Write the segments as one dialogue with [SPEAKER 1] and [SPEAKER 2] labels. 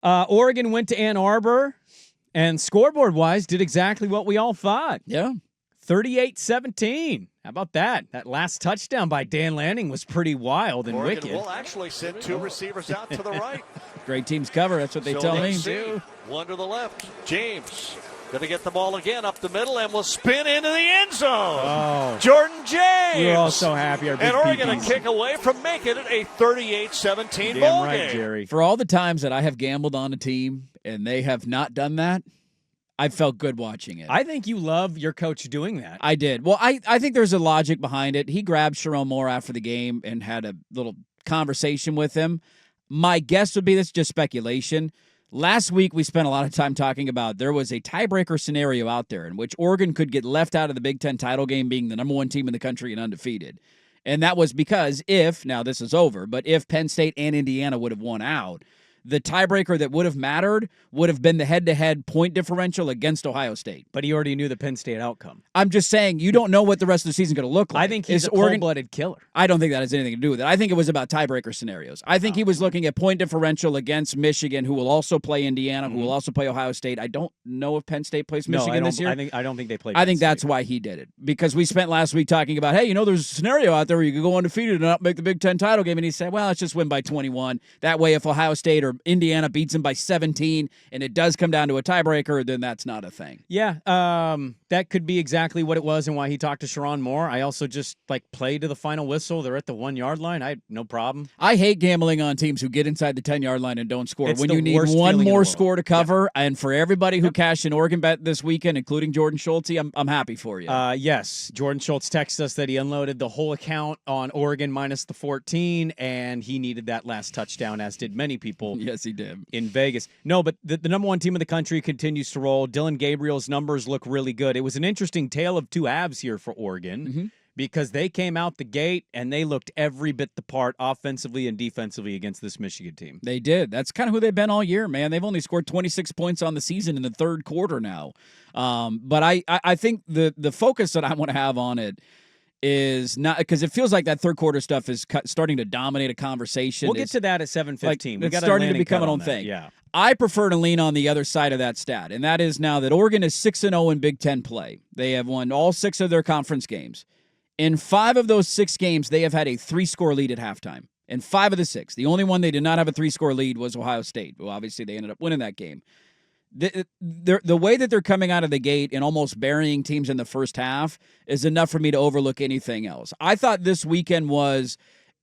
[SPEAKER 1] Oregon went to Ann Arbor, and scoreboard-wise did exactly what we all thought.
[SPEAKER 2] Yeah.
[SPEAKER 1] 38-17. How about that? That last touchdown by Dan Lanning was pretty wild and
[SPEAKER 3] Oregon
[SPEAKER 1] wicked.
[SPEAKER 3] will actually send two receivers out to the right.
[SPEAKER 2] Great teams cover. That's what they tell me.
[SPEAKER 3] One to the left. James going to get the ball again up the middle and will spin into the end zone.
[SPEAKER 1] Oh.
[SPEAKER 3] Jordan James.
[SPEAKER 1] We're all so happy. Our big
[SPEAKER 3] and Oregon
[SPEAKER 1] PPs.
[SPEAKER 3] a kick away from making it a 38-17
[SPEAKER 1] Damn
[SPEAKER 3] ball
[SPEAKER 1] right,
[SPEAKER 3] game.
[SPEAKER 1] Jerry.
[SPEAKER 2] For all the times that I have gambled on a team and they have not done that, I felt good watching it.
[SPEAKER 1] I think you love your coach doing that.
[SPEAKER 2] I did. Well, I think there's a logic behind it. He grabbed Sharon Moore after the game and had a little conversation with him. My guess would be, this is just speculation. Last week, we spent a lot of time talking about there was a tiebreaker scenario out there in which Oregon could get left out of the Big Ten title game being the number one team in the country and undefeated. And that was because now this is over, but if Penn State and Indiana would have won out, the tiebreaker that would have mattered would have been the head-to-head point differential against Ohio State.
[SPEAKER 1] But he already knew the Penn State outcome.
[SPEAKER 2] I'm just saying, you don't know what the rest of the season is going to look like.
[SPEAKER 1] I think he's a cold-blooded killer.
[SPEAKER 2] I don't think that has anything to do with it. I think it was about tiebreaker scenarios. I think he was looking at point differential against Michigan, who will also play Indiana, who will also play Ohio State. I don't know if Penn State plays Michigan this year.
[SPEAKER 1] I don't think they play.
[SPEAKER 2] I think that's why he did it, because we spent last week talking about, hey, there's a scenario out there where you could go undefeated and not make the Big Ten title game, and he said, well, let's just win by 21. That way, if Ohio State or Indiana beats him by 17 and it does come down to a tiebreaker, then that's not a thing.
[SPEAKER 1] Yeah, that could be exactly what it was and why he talked to Sharon Moore. I also just play to the final whistle. They're at the 1 yard line. I had no problem.
[SPEAKER 2] I hate gambling on teams who get inside the 10 yard line and don't score.
[SPEAKER 1] It's
[SPEAKER 2] when
[SPEAKER 1] the
[SPEAKER 2] you need
[SPEAKER 1] worst
[SPEAKER 2] one
[SPEAKER 1] feeling in the
[SPEAKER 2] more
[SPEAKER 1] world.
[SPEAKER 2] score to cover, and for everybody who cashed an Oregon bet this weekend, including Jordan Schulte, I'm happy for you.
[SPEAKER 1] Yes, Jordan Schultz texted us that he unloaded the whole account on Oregon minus the 14, and he needed that last touchdown, as did many people.
[SPEAKER 2] Yes, he did.
[SPEAKER 1] In Vegas. No, but the number one team in the country continues to roll. Dylan Gabriel's numbers look really good. It was an interesting tale of two halves here for Oregon because they came out the gate and they looked every bit the part offensively and defensively against this Michigan team.
[SPEAKER 2] They did. That's kind of who they've been all year, man. They've only scored 26 points on the season in the third quarter now. But I think the focus that I want to have on it is not, because it feels like that third quarter stuff is starting to dominate a conversation.
[SPEAKER 1] We'll get to that at 7:15.
[SPEAKER 2] It's starting to become an own thing.
[SPEAKER 1] Yeah.
[SPEAKER 2] I prefer to lean on the other side of that stat, and that is now that Oregon is 6-0 in Big Ten play. They have won all 6 of their conference games. In 5 of those 6 games, they have had a 3-score lead at halftime. In 5 of the 6. The only one they did not have a 3-score lead was Ohio State. Well, obviously, they ended up winning that game. The way that they're coming out of the gate and almost burying teams in the first half is enough for me to overlook anything else. I thought this weekend was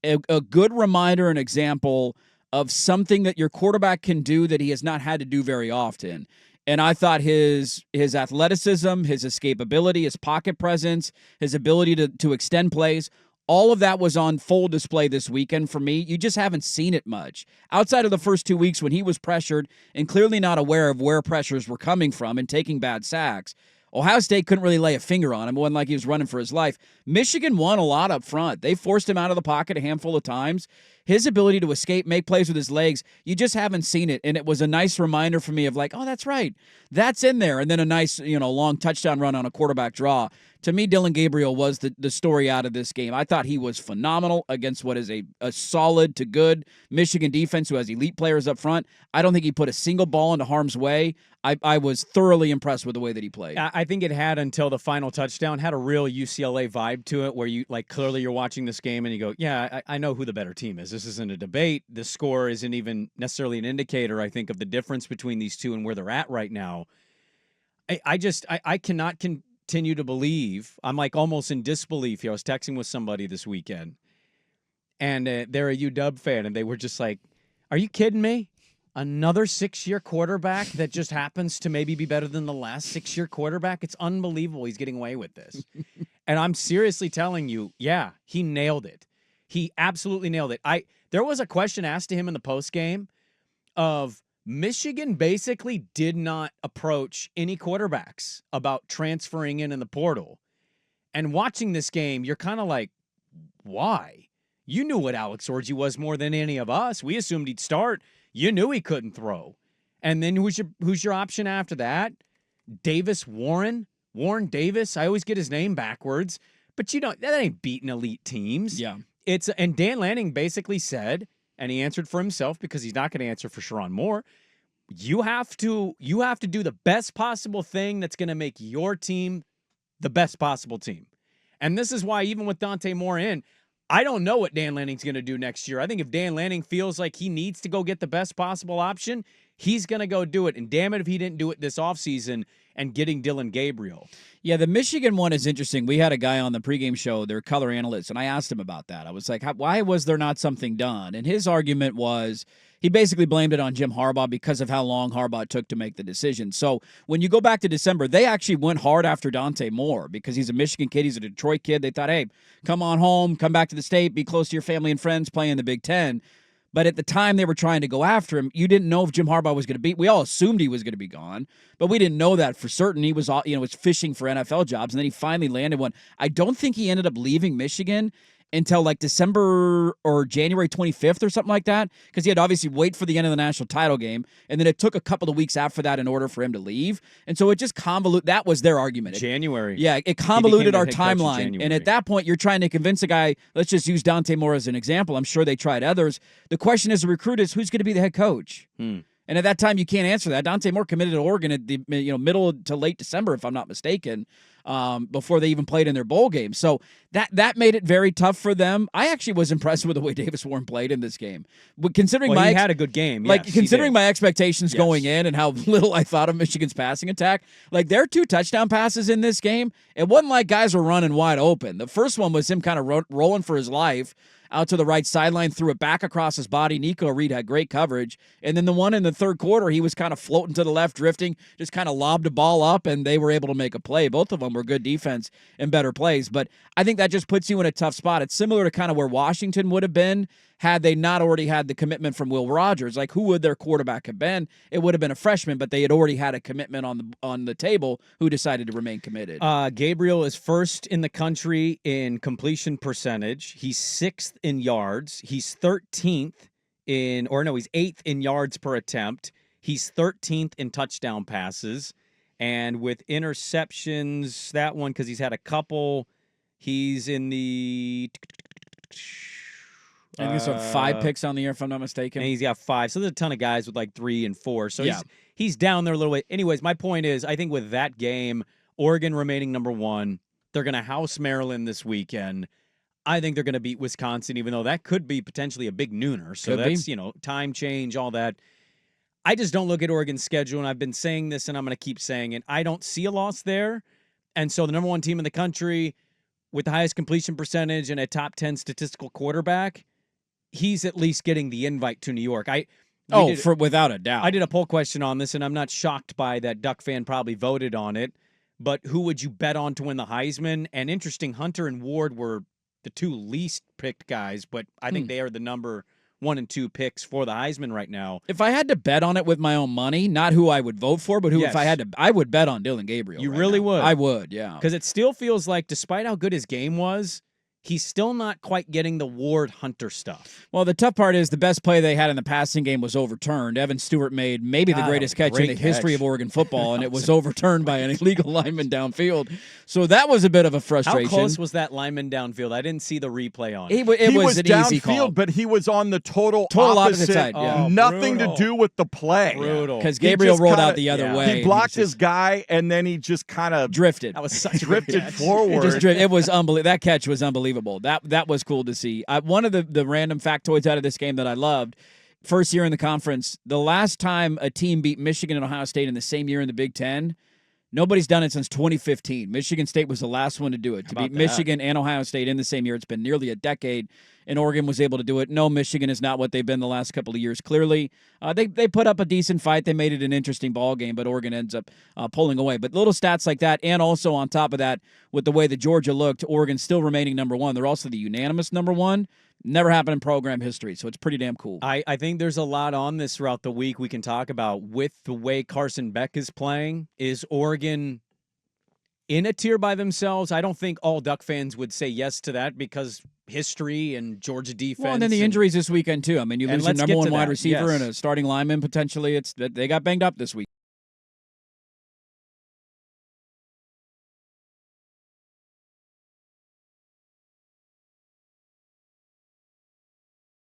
[SPEAKER 2] a good reminder and example of something that your quarterback can do that he has not had to do very often. And I thought his athleticism, his escapability, his pocket presence, his ability to extend plays, all of that was on full display this weekend for me. You just haven't seen it much. Outside of the first 2 weeks when he was pressured and clearly not aware of where pressures were coming from and taking bad sacks, Ohio State couldn't really lay a finger on him. It wasn't like he was running for his life. Michigan won a lot up front. They forced him out of the pocket a handful of times. His ability to escape, make plays with his legs, you just haven't seen it. And it was a nice reminder for me of oh, that's right. That's in there. And then a nice, long touchdown run on a quarterback draw. To me, Dylan Gabriel was the story out of this game. I thought he was phenomenal against what is a solid to good Michigan defense who has elite players up front. I don't think he put a single ball into harm's way. I was thoroughly impressed with the way that he played.
[SPEAKER 1] I think it had, until the final touchdown, had a real UCLA vibe to it where you, clearly you're watching this game and you go, yeah, I know who the better team is. This isn't a debate. The score isn't even necessarily an indicator, I think, of the difference between these two and where they're at right now. I cannot continue to believe. I'm almost in disbelief here. I was texting with somebody this weekend, and they're a UW fan, and they were just like, are you kidding me? Another 6-year quarterback that just happens to maybe be better than the last 6-year quarterback? It's unbelievable he's getting away with this. And I'm seriously telling you, yeah, he nailed it. He absolutely nailed it. There was a question asked to him in the postgame of Michigan basically did not approach any quarterbacks about transferring in the portal. And watching this game, you're kind of like, why? You knew what Alex Orji was more than any of us. We assumed he'd start. You knew he couldn't throw. And then who's your option after that? Warren Davis. I always get his name backwards. But that ain't beating elite teams.
[SPEAKER 2] Yeah.
[SPEAKER 1] And Dan Lanning basically said, and he answered for himself because he's not going to answer for Sharon Moore, you have to do the best possible thing that's going to make your team the best possible team. And this is why, even with Dante Moore in, I don't know what Dan Lanning's going to do next year. I think if Dan Lanning feels like he needs to go get the best possible option, he's going to go do it. And damn it if he didn't do it this offseason and getting Dylan Gabriel.
[SPEAKER 2] Yeah, the Michigan one is interesting. We had a guy on the pregame show, their color analyst, and I asked him about that. I was like, why was there not something done? And his argument was he basically blamed it on Jim Harbaugh because of how long Harbaugh took to make the decision. So when you go back to December, they actually went hard after Dante Moore because he's a Michigan kid. He's a Detroit kid. They thought, hey, come on home, come back to the state, be close to your family and friends, play in the Big Ten. But at the time they were trying to go after him, you didn't know if Jim Harbaugh was going to be. We all assumed he was going to be gone, but we didn't know that for certain. He was, was fishing for NFL jobs, and then he finally landed one. I don't think he ended up leaving Michigan until like December or January 25th or something like that, because he had to obviously wait for the end of the national title game, and then it took a couple of weeks after that in order for him to leave. And so it just convoluted. That was their argument.
[SPEAKER 1] January.
[SPEAKER 2] It convoluted our timeline. And at that point, you're trying to convince a guy, let's just use Dante Moore as an example. I'm sure they tried others. The question as a recruit is, who's going to be the head coach? And at that time, you can't answer that. Dante Moore committed to Oregon at the middle to late December, if I'm not mistaken, before they even played in their bowl game. So that made it very tough for them. I actually was impressed with the way Davis Warren played in this game. But considering
[SPEAKER 1] he had a good game.
[SPEAKER 2] Considering my expectations going in and how little I thought of Michigan's passing attack, like their 2 touchdown passes in this game, it wasn't like guys were running wide open. The first one was him kind of rolling for his life out to the right sideline, threw it back across his body. Nico Reed had great coverage. And then the one in the third quarter, he was kind of floating to the left, drifting, just kind of lobbed the ball up, and they were able to make a play. Both of them were good defense and better plays. But I think that just puts you in a tough spot. It's similar to kind of where Washington would have been had they not already had the commitment from Will Rogers. Like, who would their quarterback have been? It would have been a freshman, but they had already had a commitment on the table who decided to remain committed.
[SPEAKER 1] Gabriel is first in the country in completion percentage. He's 6th in yards. He's 13th he's 8th in yards per attempt. He's 13th in touchdown passes. And with interceptions, that one, because he's had a couple, he's in the...
[SPEAKER 2] I think he's got 5 picks on the year, if I'm not mistaken.
[SPEAKER 1] And he's got 5. So there's a ton of guys with like 3 and 4. So he's down there a little bit. Anyways, my point is, I think with that game, Oregon remaining number 1, they're going to house Maryland this weekend. I think they're going to beat Wisconsin, even though that could be potentially a big nooner. So that's, time change, all that. I just don't look at Oregon's schedule, and I've been saying this, and I'm going to keep saying it. I don't see a loss there. And so the number 1 team in the country with the highest completion percentage and a top 10 statistical quarterback, he's at least getting the invite to New York.
[SPEAKER 2] Without a doubt.
[SPEAKER 1] I did a poll question on this, and I'm not shocked by that. Duck fan probably voted on it. But who would you bet on to win the Heisman? And interesting, Hunter and Ward were the 2 least picked guys, but I think they are the number 1 and 2 picks for the Heisman right now.
[SPEAKER 2] If I had to bet on it with my own money, not who I would vote for, but who, if I had to, I would bet on Dylan Gabriel.
[SPEAKER 1] You really would?
[SPEAKER 2] I would, yeah.
[SPEAKER 1] Because it still feels like, despite how good his game was, he's still not quite getting the Ward Hunter stuff.
[SPEAKER 2] Well, the tough part is the best play they had in the passing game was overturned. Evan Stewart made maybe the greatest catch in the history of Oregon football, and it was overturned by an illegal lineman downfield. So that was a bit of a frustration.
[SPEAKER 1] How close was that lineman downfield? I didn't see the replay on it.
[SPEAKER 2] It was an easy call.
[SPEAKER 4] But he was on the total
[SPEAKER 2] opposite side.
[SPEAKER 1] Yeah.
[SPEAKER 4] Nothing to do with the play.
[SPEAKER 1] Brutal.
[SPEAKER 2] Because Gabriel rolled out the other way.
[SPEAKER 4] He blocked his guy, and then he just kind of
[SPEAKER 2] drifted.
[SPEAKER 1] That was such
[SPEAKER 4] drifted forward.
[SPEAKER 2] It was unbelievable. That catch was unbelievable. That was cool to see. One of the random factoids out of this game that I loved, first year in the conference, the last time a team beat Michigan and Ohio State in the same year in the Big Ten, nobody's done it since 2015. Michigan State was the last one to do it. To beat Michigan and Ohio State in the same year. It's been nearly a decade, and Oregon was able to do it. No, Michigan is not what they've been the last couple of years, clearly. They put up a decent fight. They made it an interesting ball game, but Oregon ends up pulling away. But little stats like that, and also on top of that, with the way that Georgia looked, Oregon still remaining number 1. They're also the unanimous number 1. Never happened in program history, so it's pretty damn cool.
[SPEAKER 1] I think there's a lot on this throughout the week we can talk about. With the way Carson Beck is playing, is Oregon in a tier by themselves? I don't think all Duck fans would say yes to that because history and Georgia defense.
[SPEAKER 2] Well, and then the injuries this weekend, too. I mean, you lose your number 1 wide receiver
[SPEAKER 1] yes.
[SPEAKER 2] and a starting lineman potentially. They got banged up this week.